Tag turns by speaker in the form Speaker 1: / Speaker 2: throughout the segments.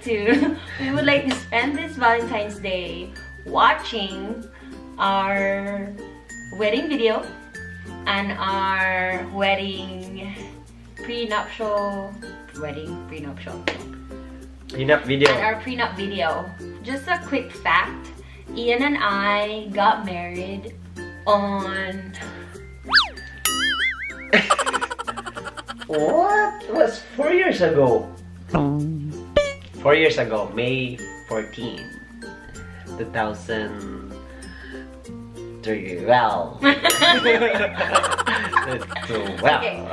Speaker 1: we would like to spend this Valentine's Day watching our wedding video and our prenuptial
Speaker 2: Prenup video.
Speaker 1: and our prenup video. Just a quick fact, Ian and I got married on
Speaker 2: What? It was 4 years ago. 4 years ago, May 14, 2003. Well.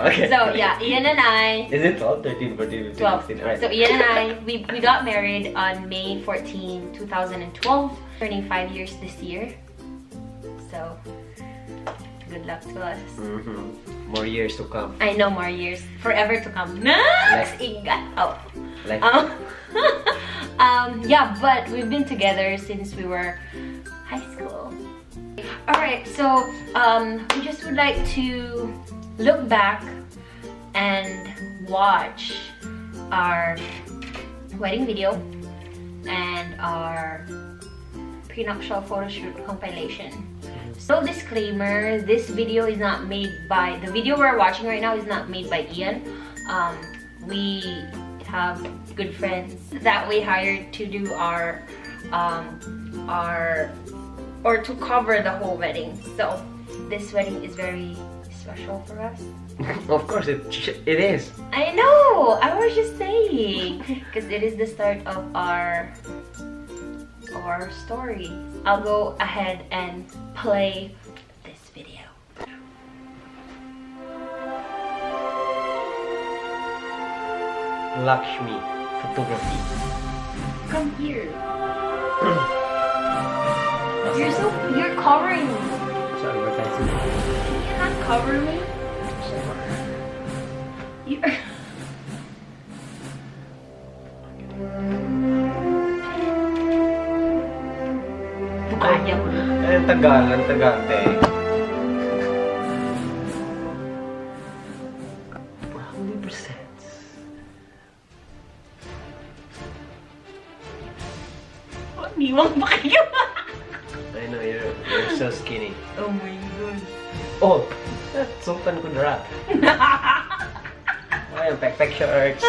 Speaker 1: okay. So yeah, Ian and I.
Speaker 2: Is it 12, 13, 14, 15,
Speaker 1: 12.
Speaker 2: 16? Alright.
Speaker 1: So Ian and I, we got married on May 14, 2012, turning 5 years this year. So good luck to us.
Speaker 2: More years to come.
Speaker 1: I know, more years, forever to come. Next,
Speaker 2: Like,
Speaker 1: yeah, but we've been together since we were high school. Alright, so we just would like to look back and watch our wedding video and our prenuptial photo shoot compilation. So disclaimer, this video is not made by, the video we're watching right now is not made by Ian. We have good friends that we hired to do or to cover the whole wedding. So this wedding is very special for us.
Speaker 2: of course, it is.
Speaker 1: I know, I was just saying, because it is the start of our story. I'll go ahead and play this video.
Speaker 2: Lakshmi photography.
Speaker 1: Come here. You're covering me.
Speaker 2: So advertising.
Speaker 1: Can you not cover me? You're... Kaya mo.
Speaker 2: Ang tagal, te. How many percents?
Speaker 1: Niwang pa kayo.
Speaker 2: I know, you're so skinny.
Speaker 1: Oh my god.
Speaker 2: Oh, sultan ko na. Ay, backpack shorts.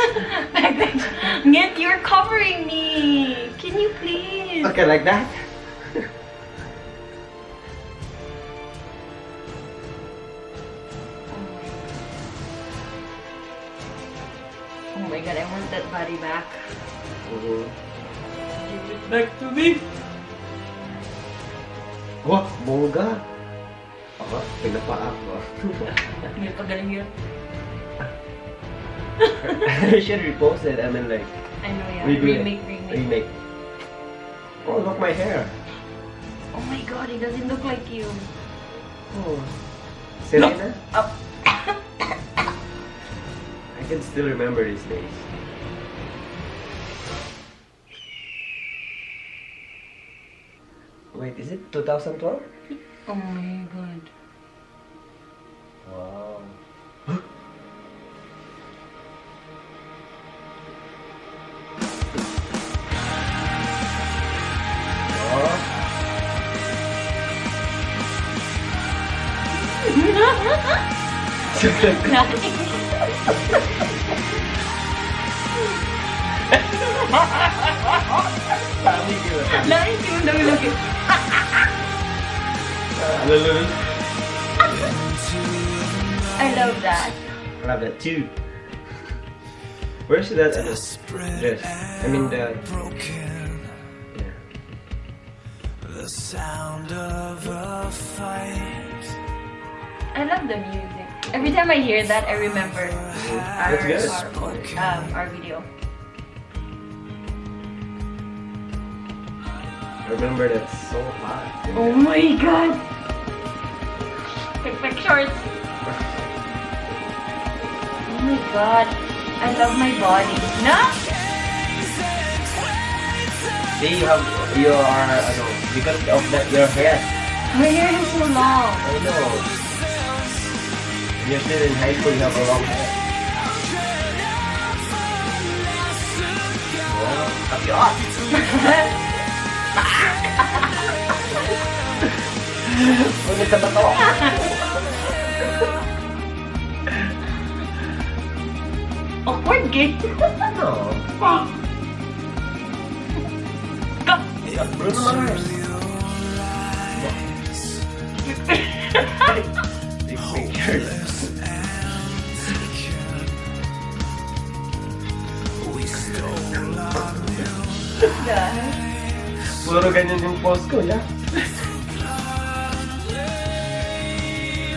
Speaker 1: Ngit, you're covering me. Can you please?
Speaker 2: Okay, like that?
Speaker 1: Oh my god, I want that body back.
Speaker 2: Mhm.
Speaker 1: Give it back to me.
Speaker 2: Wah, bongga. Apa? Pinapaa ko.
Speaker 1: May pagaling yun.
Speaker 2: I should repost it and then like
Speaker 1: I know, yeah.
Speaker 2: redo it.
Speaker 1: Remake.
Speaker 2: Oh, look my hair.
Speaker 1: Oh my god, it doesn't look like you.
Speaker 2: Oh. Selena?
Speaker 1: Oh.
Speaker 2: I can still remember these days. Wait, is it 2012?
Speaker 1: Oh my god.
Speaker 2: Wow.
Speaker 1: I love that.
Speaker 2: I love that too. Where's that dress? I mean the... Yeah.
Speaker 3: The sound of a fight.
Speaker 1: I love the music. Every time I hear that, I remember
Speaker 2: That's good.
Speaker 1: our video.
Speaker 2: I remember that so hot.
Speaker 1: Oh my god! Quick shorts. Oh my god, I love my body. No?
Speaker 2: See, you are, because of that, your hair.
Speaker 1: My hair is so long.
Speaker 2: I know. You're still in high school, you have a long hair. Wow. Punit sa bato.
Speaker 1: Awkward game.
Speaker 2: No. Bruno Mars. Big pictures. Puro ganyan yung post ko, yeah.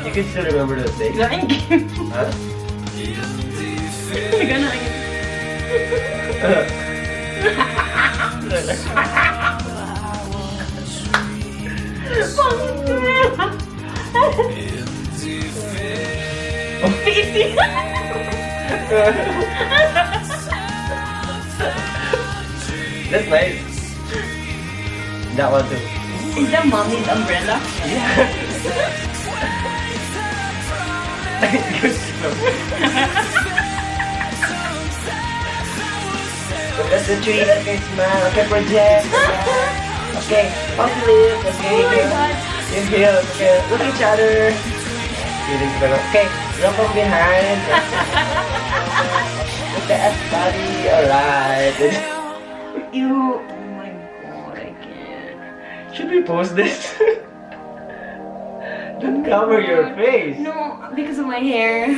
Speaker 2: You can still remember those days?
Speaker 1: Lain game.
Speaker 2: Huh?
Speaker 1: Ganahin. Easy.
Speaker 2: That's nice. That one too.
Speaker 1: Is that mommy's umbrella?
Speaker 2: That's the tree. Okay, smile. Okay, project. Okay, pump lips. Okay,
Speaker 1: Oh my god.
Speaker 2: inhale. Okay, look at each other. Feeling better. Okay, look from behind. Look at body. Alright.
Speaker 1: Ew. Oh my god, I can't.
Speaker 2: Should we post this? Don't cover your face.
Speaker 1: No, because of my hair.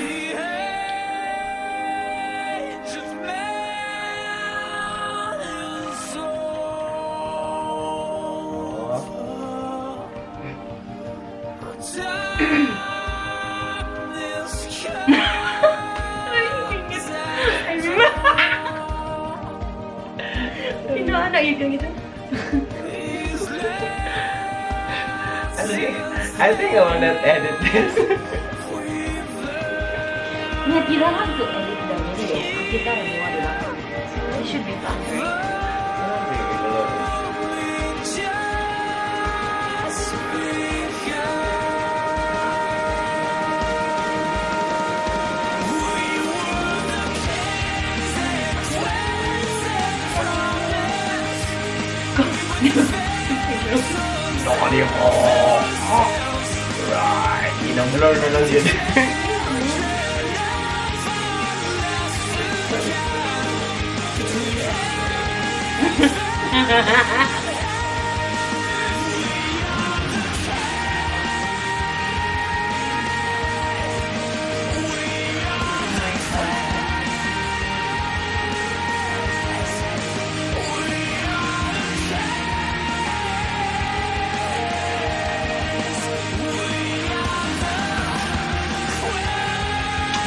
Speaker 1: Inaano yun yung ito?
Speaker 2: I think I wanna edit this.
Speaker 1: Yet you don't have to edit the video. Kita rin yung ano lang. It should be fun, right?
Speaker 2: Sorry po. Right. Inang-blur na lang yun.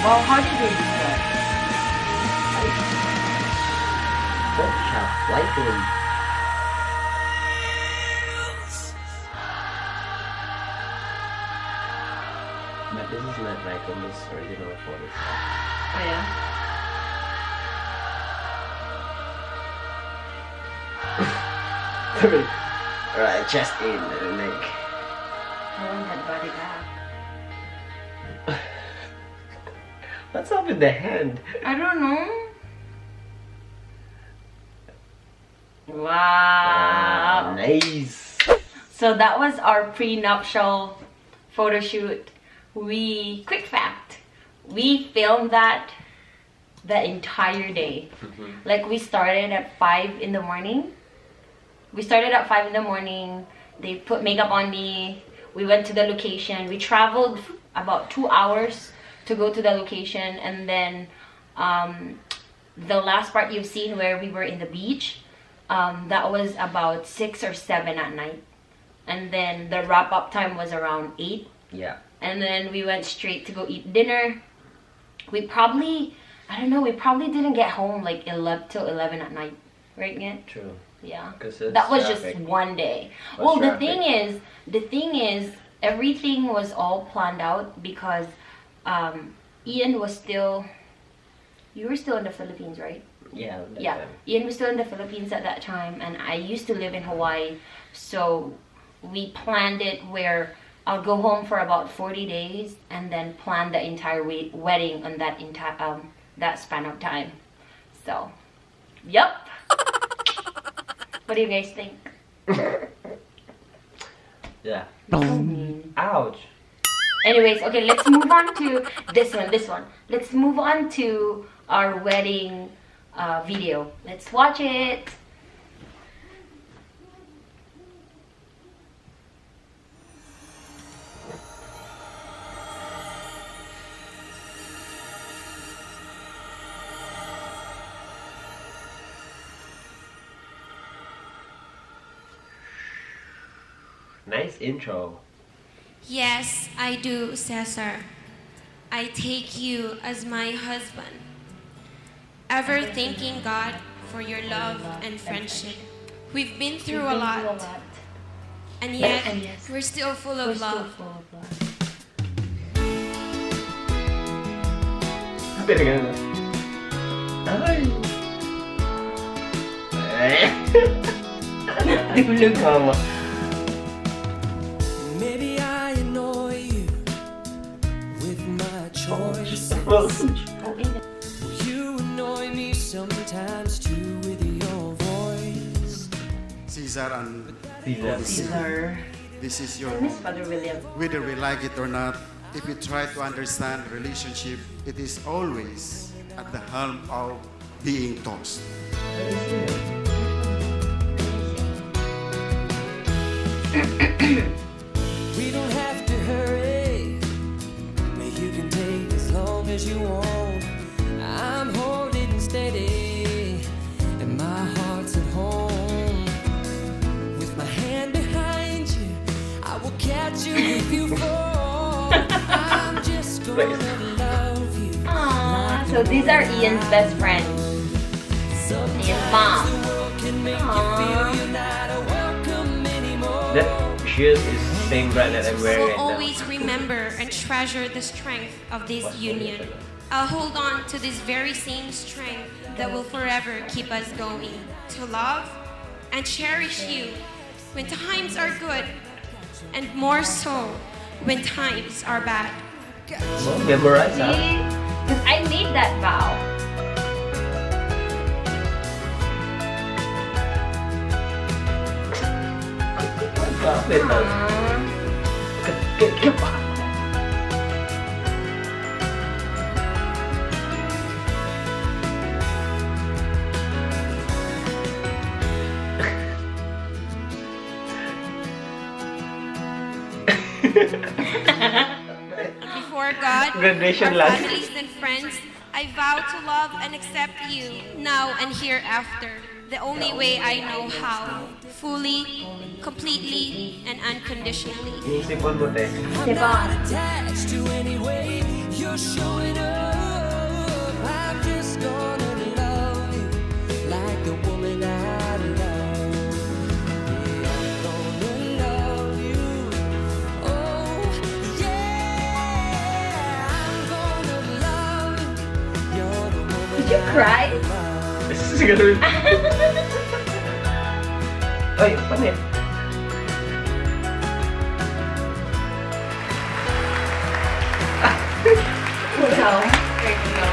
Speaker 1: Well, how did they do that?
Speaker 2: Photoshop, Lightroom. But this is not Lightroom, this is original Photoshop.
Speaker 1: Oh yeah?
Speaker 2: Alright, chest in, leg.
Speaker 1: I want that body back.
Speaker 2: What's up with the hand?
Speaker 1: I don't know. Wow.
Speaker 2: Nice.
Speaker 1: So that was our prenuptial photo shoot. Quick fact, we filmed that the entire day. Like we started at 5 in the morning. We started at 5 in the morning. They put makeup on me. We went to the location. We traveled about 2 hours to go to the location, and then the last part you've seen where we were in the beach, that was about 6 or 7 at night, and then the wrap-up time was around 8.
Speaker 2: Yeah.
Speaker 1: And then we went straight to go eat dinner. We probably, I don't know, we probably didn't get home like 11 till 11 at night, right, Gant?
Speaker 2: True.
Speaker 1: Yeah,
Speaker 2: 'Cause it's
Speaker 1: that was
Speaker 2: traffic.
Speaker 1: just one day.
Speaker 2: What's
Speaker 1: Well,
Speaker 2: traffic?
Speaker 1: the thing is, everything was all planned out because Ian was still, you were still in the Philippines, right?
Speaker 2: Yeah.
Speaker 1: Yeah, Ian was still in the Philippines at that time, and I used to live in Hawaii, so we planned it where I'll go home for about 40 days and then plan the entire wedding on that entire that span of time. So, yep. What do you guys think?
Speaker 2: Yeah.
Speaker 1: So mean.
Speaker 2: Ouch.
Speaker 1: Anyways, okay, let's move on to this one. Let's move on to our wedding video. Let's watch it.
Speaker 2: Nice intro.
Speaker 4: Yes, I do, Cesar. I take you as my husband. Ever thanking God for your love and friendship. We've been through a lot, and yet we're still full of love.
Speaker 2: Talaga na. Ay! Tulog mama.
Speaker 3: Maybe I annoy you with my choice. You annoy me sometimes too with your voice.
Speaker 5: Caesar and
Speaker 1: Caesar.
Speaker 5: this is your,
Speaker 1: Miss Father William.
Speaker 5: whether we like it or not, if we try to understand relationship, it is always at the helm of being tossed.
Speaker 3: We don't have to hurry. You can take as long as you want. I'm holding steady, and my heart's at home. With my hand behind you, I will catch you if you fall. I'm just gonna love you.
Speaker 1: Aww, so these are Ian's best friends. Ian's mom. Aww.
Speaker 2: That shoes is the same brand that I'm wearing
Speaker 4: We'll
Speaker 2: right now.
Speaker 4: always remember and treasure the strength of this union. I'll hold on to this very same strength that will forever keep us going. To love and cherish you when times are good, and more so when times are bad.
Speaker 2: Oh, memorize, huh?
Speaker 1: See? Because I made that vow.
Speaker 2: Bakit? Kaya pa.
Speaker 4: Before God,
Speaker 2: Graduation
Speaker 4: our
Speaker 2: last.
Speaker 4: families and friends, I vow to love and accept you now and hereafter, the only way I know how, fully, completely, and unconditionally.
Speaker 2: Inisipon mo, te.
Speaker 1: Diba?
Speaker 3: Attached to any way you're showing up. I'm just gonna love you like the woman I love. Yeah, I'm gonna love you. Oh, yeah. I'm gonna love you. You're the woman
Speaker 1: Did you cry?
Speaker 2: This is gonna be... Ay, panit.
Speaker 1: No. There you go.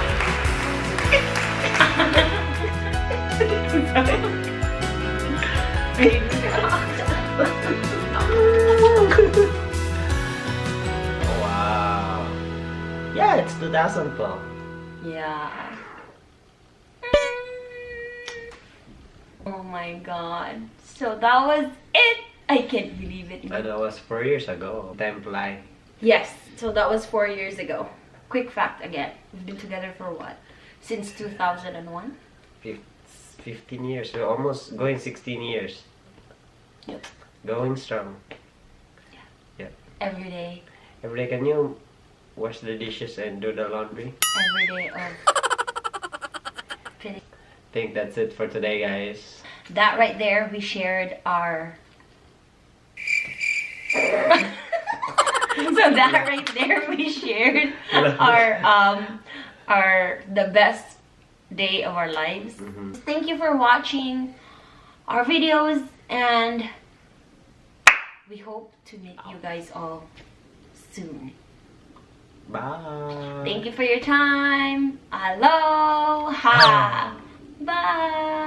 Speaker 2: Wow. Yeah, it's 2012.
Speaker 1: Yeah. Oh my god. So that was it. I can't believe it.
Speaker 2: And that was 4 years ago. Time fly.
Speaker 1: Yes, so that was 4 years ago. Quick fact again. We've been together for what? Since 2001?
Speaker 2: 15 years. We're almost going 16 years.
Speaker 1: Yep.
Speaker 2: Going strong.
Speaker 1: Every day.
Speaker 2: Every day, can you wash the dishes and do the laundry?
Speaker 1: Every day of finish.
Speaker 2: I think that's it for today, guys.
Speaker 1: That right there, we shared our... So that right there, we shared the best day of our lives. Thank you for watching our videos, and we hope to meet you guys all soon.
Speaker 2: Bye.
Speaker 1: Thank you for your time. Aloha. Bye.